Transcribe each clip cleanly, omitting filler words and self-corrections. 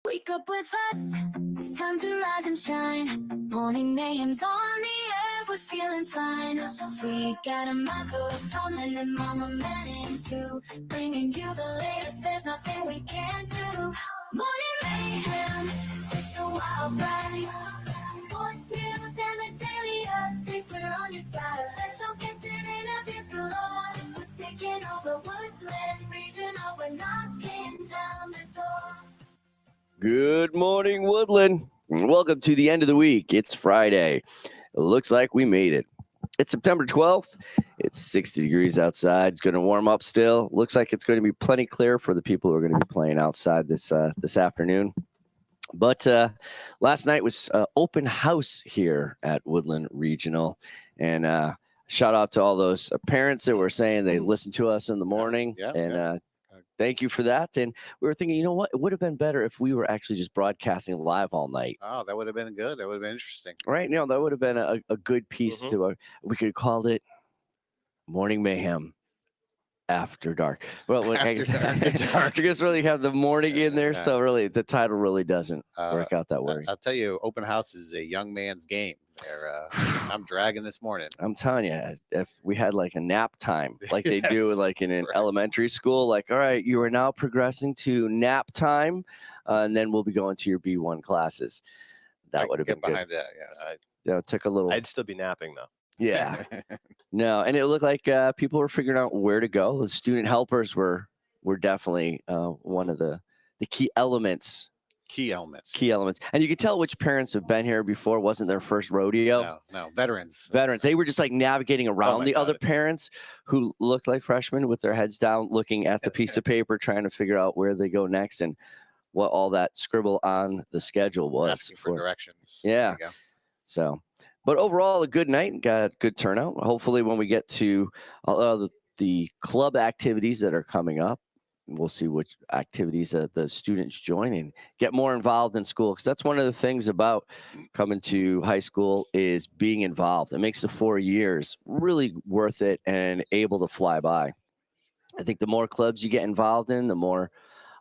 Wake up with us, it's time to rise and shine. Morning mayhem's on the air, we're feeling fine. We got a Marco, Tomlin, and Mama Manning too. Bringing you the latest, there's nothing we can't do. Morning mayhem, it's a wild ride. Sports news and the daily updates, we're on your side. Special guests and interviews galore. We're taking over Woodland Regional, we're knocking down the door. Good morning, Woodland. Welcome to the end of the week. It's Friday. It looks like we made it. It's September 12th. It's 60 degrees outside. It's going to warm up still. Looks like it's going to be plenty clear for the people who are going to be playing outside this afternoon. But last night was open house here at Woodland Regional. And shout out to all those parents that were saying they listened to us in the morning. Thank you for that. And we were thinking, you know what? It would have been better if we were actually just broadcasting live all night. Oh, that would have been good. That would have been interesting. Right? You know, that would have been a good piece to we could have called it Morning Mayhem After Dark. Well, After dark. You guys really have the morning in there. So really, the title really doesn't work out that way. I'll tell you, open house is a young man's game. I'm dragging this morning. I'm telling you, if we had like a nap time, like they do like in an elementary school, like, all right, you are now progressing to nap time, and then we'll be going to your B1 classes. That would have been behind good. that. Yeah, it took a little. I'd still be napping though. Yeah. No, and it looked like people were figuring out where to go. The student helpers were definitely one of the key elements. Key elements. And you could tell which parents have been here before. It wasn't their first rodeo. No. Veterans. They were just like navigating around the other parents who looked like freshmen with their heads down, looking at the piece of paper, trying to figure out where they go next and what all that scribble on the schedule was. Asking for directions. Yeah. So, but overall, a good night. Got a good turnout. Hopefully, when we get to the club activities that are coming up, we'll see which activities the students join and get more involved in school. Because that's one of the things about coming to high school is being involved. It makes the 4 years really worth it and able to fly by. I think the more clubs you get involved in, the more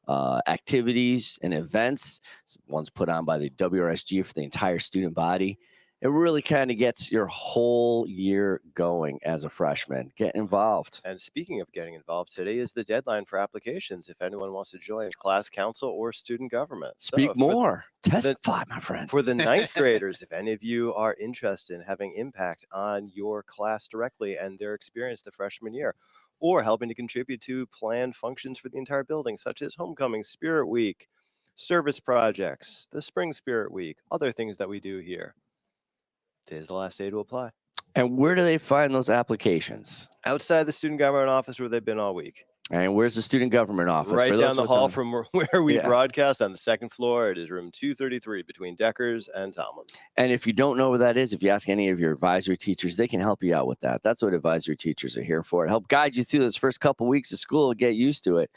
activities and events, ones put on by the WRSG for the entire student body, it really kind of gets your whole year going as a freshman. Get involved. And speaking of getting involved, today is the deadline for applications if anyone wants to join class council or student government. Speak more. Testify, my friend. For the ninth graders, if any of you are interested in having impact on your class directly and their experience the freshman year, or helping to contribute to planned functions for the entire building, such as Homecoming, Spirit Week, service projects, the Spring Spirit Week, other things that we do here, today's the last day to apply. And where do they find those applications? Outside the student government office where they've been all week. And where's the student government office? Right down the hall from where we broadcast on the second floor. It is room 233 between Deckers and Tomlin. And if you don't know where that is, if you ask any of your advisory teachers, they can help you out with that. That's what advisory teachers are here for, to help guide you through those first couple weeks of school, get used to it.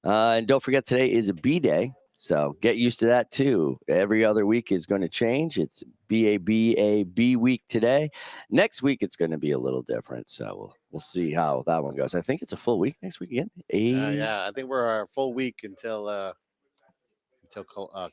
And don't forget, today is a B day. So get used to that too. Every other week is going to change. It's B week today. Next week, it's going to be a little different. So we'll see how that one goes. I think it's a full week next week again. I think we're a full week until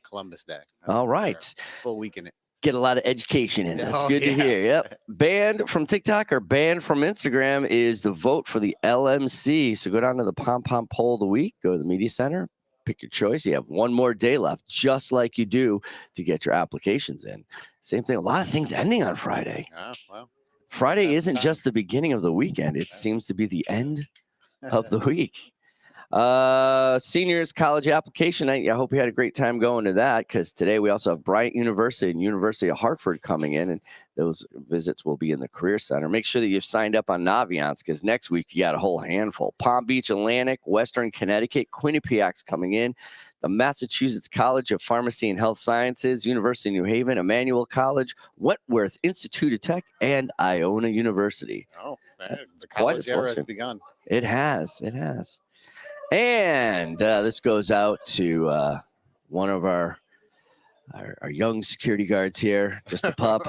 Columbus Day. All right. Full week in it. Get a lot of education in. That's good to hear. Yep. Banned from TikTok or banned from Instagram is the vote for the LMC. So go down to the Pom Pom poll of the week. Go to the media center. Pick your choice. You have one more day left, just like you do to get your applications in. Same thing. A lot of things ending on Friday. Well, Friday isn't just the beginning of the weekend. It seems to be the end of the week. Seniors college application night. I hope you had a great time going to that, because today we also have Bryant University and University of Hartford coming in, and those visits will be in the Career Center. Make sure that you've signed up on Naviance, because next week you got a whole handful. Palm Beach Atlantic, Western Connecticut, Quinnipiac's coming in, the Massachusetts College of Pharmacy and Health Sciences, University of New Haven, Emmanuel College, Wentworth Institute of Tech, and Iona University. Oh, man, the college era has begun. It has. And this goes out to one of our young security guards here, just a pup.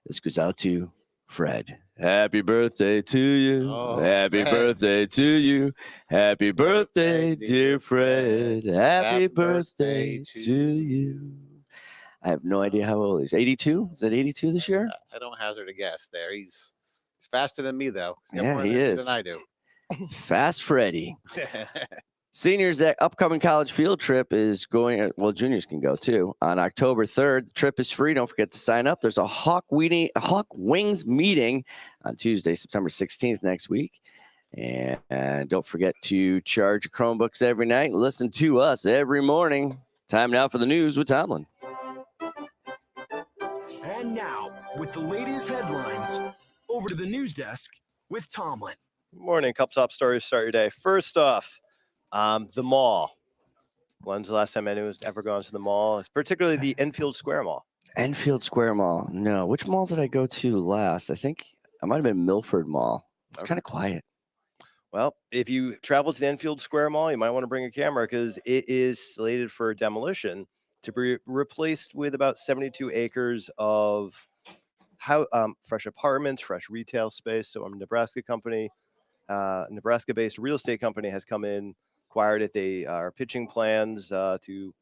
This goes out to Fred. Happy birthday to you. Oh, Happy Fred. birthday to you. Happy birthday, birthday, dear Fred. Happy Happy birthday birthday to you. I have no idea how old he is. 82? Is it 82 this year? I don't hazard a guess there. He's faster than me, though. He's got Yeah, more he energy is. than I do. Fast Freddy. Seniors, that upcoming college field trip is going, well, juniors can go too. On October 3rd, the trip is free. Don't forget to sign up. There's a Hawk Wings meeting on Tuesday, September 16th next week. And don't forget to charge your Chromebooks every night. Listen to us every morning. Time now for the news with Tomlin. And now, with the latest headlines, over to the news desk with Tomlin. Morning, couple top stories to start your day. First off, the mall. When's the last time anyone's ever gone to the mall? It's particularly the Enfield Square Mall. Enfield Square Mall. No. Which mall did I go to last? I think I might have been Milford Mall. It's kind of quiet. Well, if you travel to the Enfield Square Mall, you might want to bring a camera because it is slated for demolition to be replaced with about 72 acres of fresh apartments, fresh retail space. So a Nebraska-based real estate company has come in, acquired it. They are pitching plans to,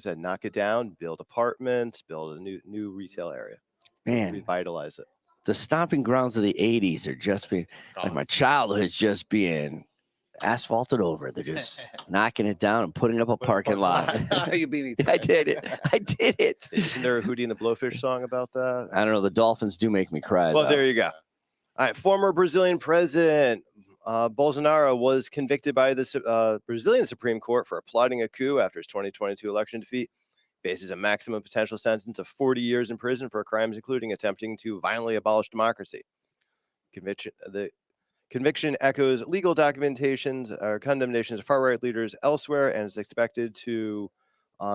knock it down, build apartments, build a new retail area, Man, revitalize it. the stomping grounds of the 80s are just being, like my childhood is just being asphalted over. They're just knocking it down and putting up a parking lot. You beat me. I did it. I did it. Isn't there a Hootie and the Blowfish song about that? I don't know. The Dolphins do make me cry. Well, though. there you go. All right, former Brazilian president Bolsonaro was convicted by the Brazilian Supreme Court for plotting a coup after his 2022 election defeat. Faces a maximum potential sentence of 40 years in prison for crimes including attempting to violently abolish democracy. The conviction echoes legal condemnations of far-right leaders elsewhere and is expected to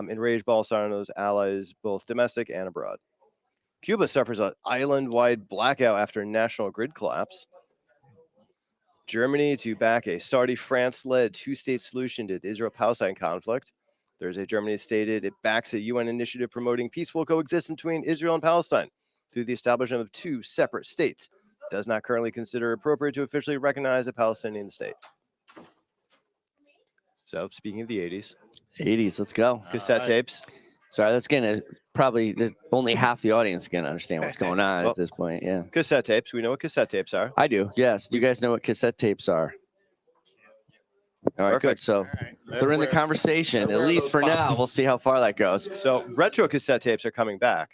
enrage Bolsonaro's allies both domestic and abroad. Cuba suffers an island-wide blackout after a national grid collapse. Germany to back a Saudi-France-led two-state solution to the Israel-Palestine conflict. Thursday, Germany stated it backs a UN initiative promoting peaceful coexistence between Israel and Palestine through the establishment of two separate states. It does not currently consider it appropriate to officially recognize a Palestinian state. So, speaking of the 80s. 80s, let's go. Cassette tapes. Sorry, that's probably only half the audience can understand what's going on at this point. Yeah. Cassette tapes. We know what cassette tapes are. I do. Yes. Do you guys know what cassette tapes are? All right, good. Perfect. So they're in the conversation, at least for now. We'll see how far that goes. So retro cassette tapes are coming back.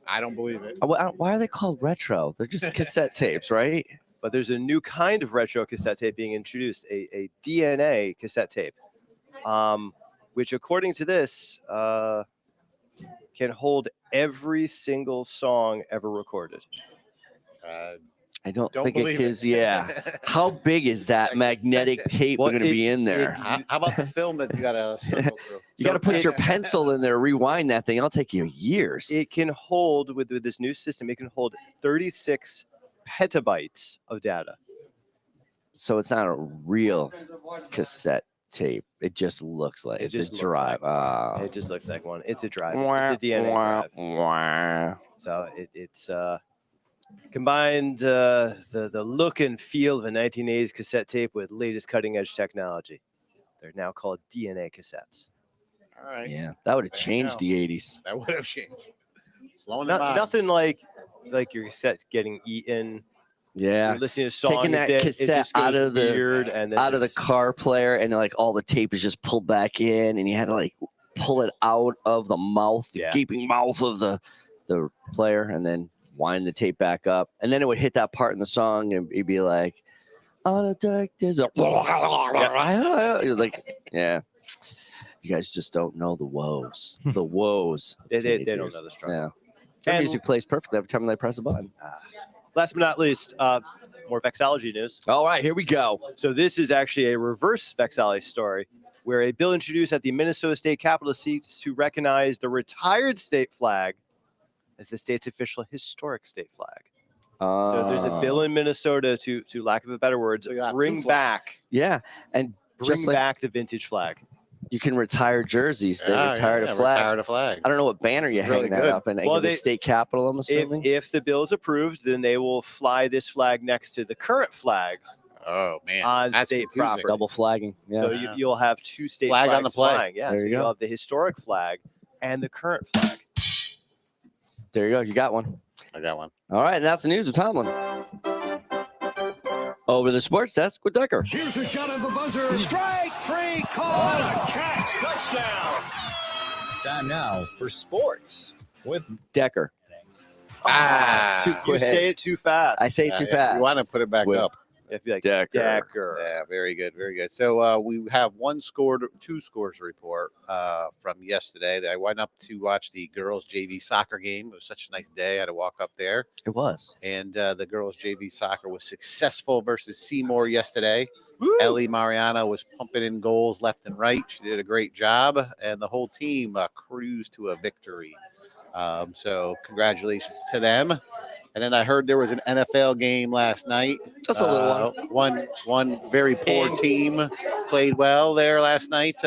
I don't believe it. Why are they called retro? They're just cassette tapes, right? But there's a new kind of retro cassette tape being introduced, a DNA cassette tape, which according to this can hold every single song ever recorded. I don't Don't think it believe is. it. Yeah. How big is that magnetic tape Well, going to be in there? How about the film that you got to circle through? You got to put your pencil in there, rewind that thing. It'll take you years. It can hold, with this new system, it can hold 36 petabytes of data. So it's not a real cassette tape. It just looks like it's a drive. It just looks like one. It's a drive. It's a DNA drive. So it's combined the look and feel of a 1980s cassette tape with latest cutting edge technology. They're now called DNA cassettes. All right. Yeah, that would have There you changed go. the 80s. That would have changed. Slowing them down. Nothing like your cassette getting eaten. Yeah. You're listening to a song. Taking that it cassette just goes out of the weird, and then out of the it's- car player, and like all the tape is just pulled back in, and you had to like pull it out of the mouth, the Yeah. gaping mouth of the player, and then wind the tape back up, and then it would hit that part in the song, and it'd be like, "On a dark desert." You're like, yeah. You guys just don't know the woes. The woes. of They don't teenagers. know the struggle. Yeah. Their And- music plays perfectly every time they press a button. Last but not least, more vexology news. All right, here we go. So this is actually a reverse vexology story, where a bill introduced at the Minnesota State Capitol seeks to recognize the retired state flag as the state's official historic state flag. So there's a bill in Minnesota to lack of a better words, So you have two bring flags. back Yeah, and just like back the vintage flag. You can retire jerseys. They Yeah, retired yeah, a flag. Retired a flag. I don't know what banner you Really hang that good. up in. Well, The they- state capitol, I'm assuming. If the bill is approved, then they will fly this flag next to the current flag Oh man, on that's state confusing. property. Double flagging. Yeah. So Yeah. you'll have two state Flag flags on the play. flying. Yeah, There so you you'll go. have the historic flag and the current flag. There you go. You got one. I got one. All right. And that's the news with Tomlin. Over to the sports desk with Decker. Here's a shot at the buzzer. Strike three, call it a catch, touchdown. Time now for sports with Decker. Ah, too You quick. say it too fast. I say it too fast. You want to put it back With up. You have to be like Decker. Decker. Yeah, very good, very good. So we have two scores to report from yesterday. I went up to watch the girls' JV soccer game. It was such a nice day. I had to walk up there, It was. and the girls' JV soccer was successful versus Seymour yesterday. Woo! Ellie Mariana was pumping in goals left and right. She did a great job, and the whole team cruised to a victory. So congratulations to them. And then I heard there was an NFL game last night. Just a little one. One very poor team played well there last night.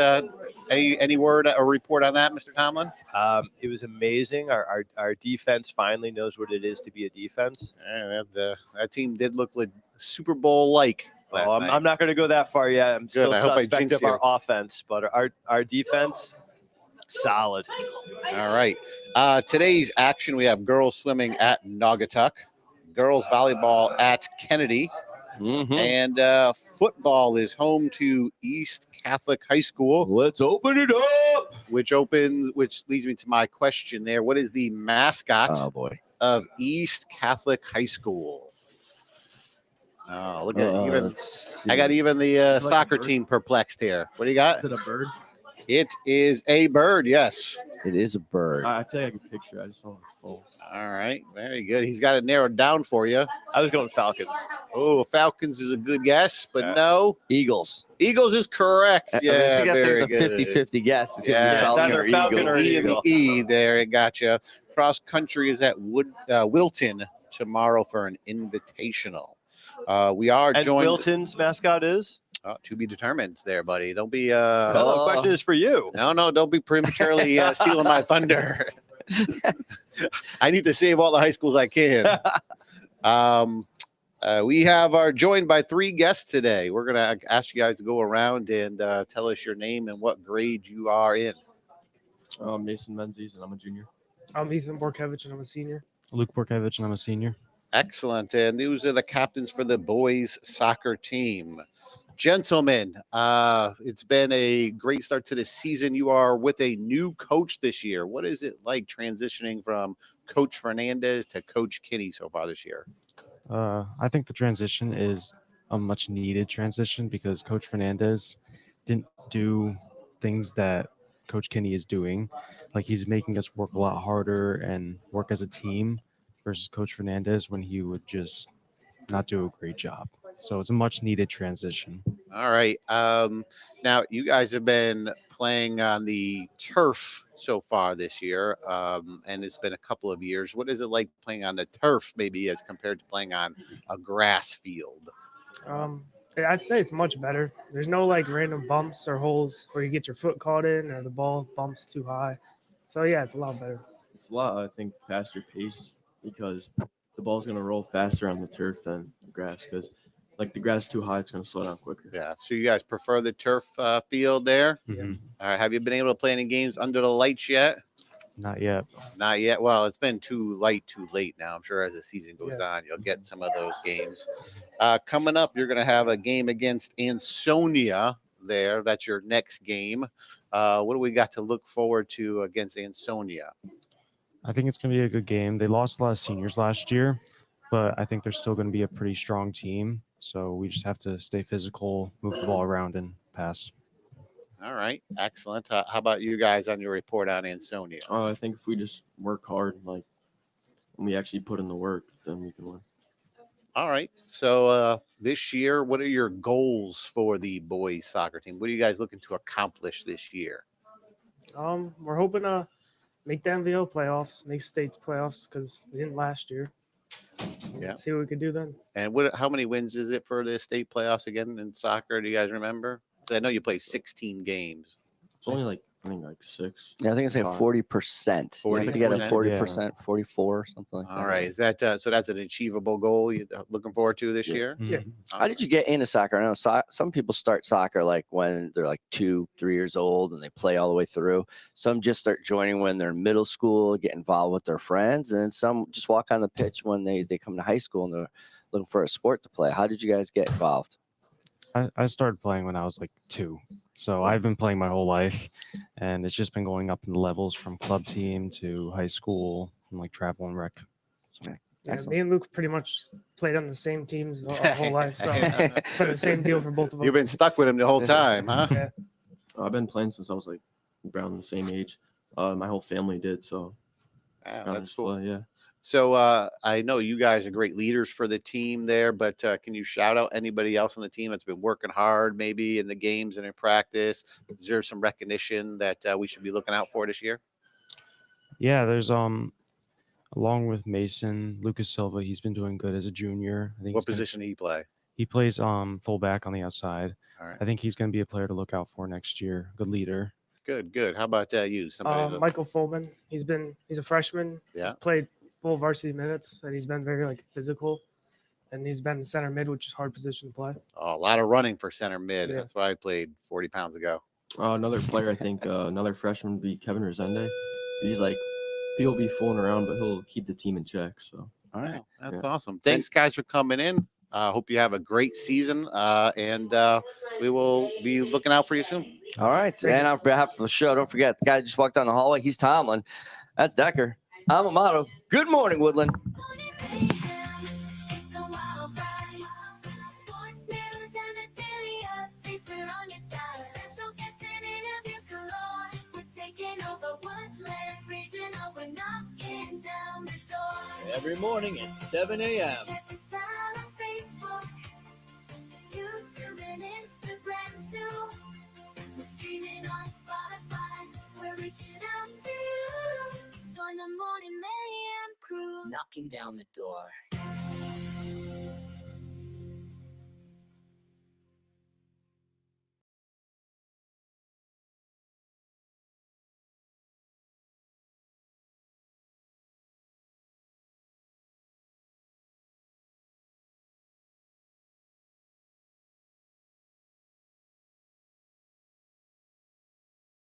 Any word or report on that, Mr. Tomlin? It was amazing. Our defense finally knows what it is to be a defense. Yeah, that team did look like Super Bowl like. Oh, I'm not going to go that far yet. I'm still I hope I suspect jinxed of our offense, but our defense, solid. All right. Today's action, we have girls swimming at Naugatuck, girls volleyball at Kennedy, Mm-hmm. and football is home to East Catholic High School, Let's open it up. which leads me to my question there. What is the mascot Oh, boy. of East Catholic High School? Oh, look at even. I got even the like a soccer bird? team perplexed here. What do you got? Is it a bird? It is a bird. Yes. It is a bird. I feel like I can picture it. I just don't know if it's full. All right. Very good. He's got it narrowed down for you. I was going Falcons. Oh, Falcons is a good guess, but Yeah. no. Eagles. Eagles is correct. I Yeah, think that's very like the good. 50-50 guess. It's Yeah, gonna it's be either Falcon Falcon or or Eagle. E and the Eagle. E there. It gotcha. Cross country is at Wilton tomorrow for an invitational. We are And joined. Wilton's mascot is? To be determined there, buddy. Don't be. No, the question is for you. No, don't be prematurely stealing my thunder. I need to save all the high schools I can. We are joined by three guests today. We're going to ask you guys to go around and tell us your name and what grade you are in. Mason Menzies, and I'm a junior. I'm Ethan Borkevich, and I'm a senior. Luke Borkevich, and I'm a senior. Excellent. And these are the captains for the boys soccer team. Gentlemen, it's been a great start to the season. You are with a new coach this year. What is it like transitioning from Coach Fernandez to Coach Kinney so far this year? I think the transition is a much needed transition because Coach Fernandez didn't do things that Coach Kinney is doing. Like he's making us work a lot harder and work as a team versus Coach Fernandez when he would just not do a great job. So it's a much needed transition. All right. Now, you guys have been playing on the turf so far this year, and it's been a couple of years. What is it like playing on the turf, maybe as compared to playing on a grass field? I'd say it's much better. There's no like random bumps or holes where you get your foot caught in or the ball bumps too high. So yeah, it's a lot better. It's a lot, I think, faster pace because the ball's going to roll faster on the turf than the grass because, like, the grass is too high, it's going to slow down quicker. Yeah. So you guys prefer the turf field there? Mhm. All right. Have you been able to play any games under the lights yet? Not yet. Not yet. Well, it's been too late now. I'm sure as the season goes Yeah. on, you'll get some of those games. Coming up, you're going to have a game against Ansonia there. That's your next game. What do we got to look forward to against Ansonia? I think it's going to be a good game. They lost a lot of seniors last year, but I think they're still going to be a pretty strong team. So we just have to stay physical, move the ball around, and pass. All right. Excellent. How about you guys on your report on Ansonia? I think if we just work hard, like, when we actually put in the work, then we can win. All right. So this year, what are your goals for the boys soccer team? What are you guys looking to accomplish this year? We're hoping to make the MVO playoffs, make states playoffs because we didn't last year. Yeah. See what we could do then. And how many wins is it for the state playoffs again in soccer? Do you guys remember? 'Cause I know you play 16 games. It's only like I think like 6. Yeah, I think it's like Five. 40%. You have to get a 40%? 40%, 44, something like that. All right. Is that so? That's an achievable goal you're looking forward to this Yeah. year. Yeah. Mhm. How did you get into soccer? I know some people start soccer like when they're like 2, 3 years old and they play all the way through. Some just start joining when they're in middle school, get involved with their friends, and then some just walk on the pitch when they come to high school and they're looking for a sport to play. How did you guys get involved? I started playing when I was like 2. So I've been playing my whole life, and it's just been going up in the levels from club team to high school and like travel and rec. Yeah, Excellent. me and Luke pretty much played on the same teams our whole life, so it's been the same deal for both of us. You've been stuck with him the whole time, huh? Yeah. I've been playing since I was like around the same age. My whole family did, so Yeah, I that's just cool. play, yeah. So I know you guys are great leaders for the team there, but can you shout out anybody else on the team that's been working hard, maybe in the games and in practice? Is there some recognition that we should be looking out for this year? Yeah, there's along with Mason, Lucas Silva, he's been doing good as a junior. I think What he's gonna- position do you play? he plays fullback on the outside. All right, I think he's going to be a player to look out for next year. Good leader. good, good. How about you? Somebody to- Michael Fulman, he's a freshman. Yeah. He's played full varsity minutes, and he's been very like physical, and he's been center mid, which is a hard position to play. Oh, a lot of running for center mid. Yeah. That's what I played 40 pounds ago. Another player, I think, another freshman would be Kevin Resende. He's like, he'll be fooling around, but he'll keep the team in check. So, All right, that's Yeah. awesome. Thanks, guys, for coming in. Hope you have a great season, and we will be looking out for you soon. All right. And on behalf of the show, don't forget the guy that just walked down the hallway. He's Tomlin. That's Decker. I'm Amato. Good morning, Woodland. Morning mayhem, it's a wild ride. Sports news and the daily updates, we're on your side. Special guests and interviews galore. We're taking over Woodland Regional. We're knocking down the door. Every morning at 7 a.m. Check us out on Facebook, YouTube, and Instagram too. We're streaming on Spotify. We're reaching out to you. Join the Morning Mayhem crew. Knocking down the door.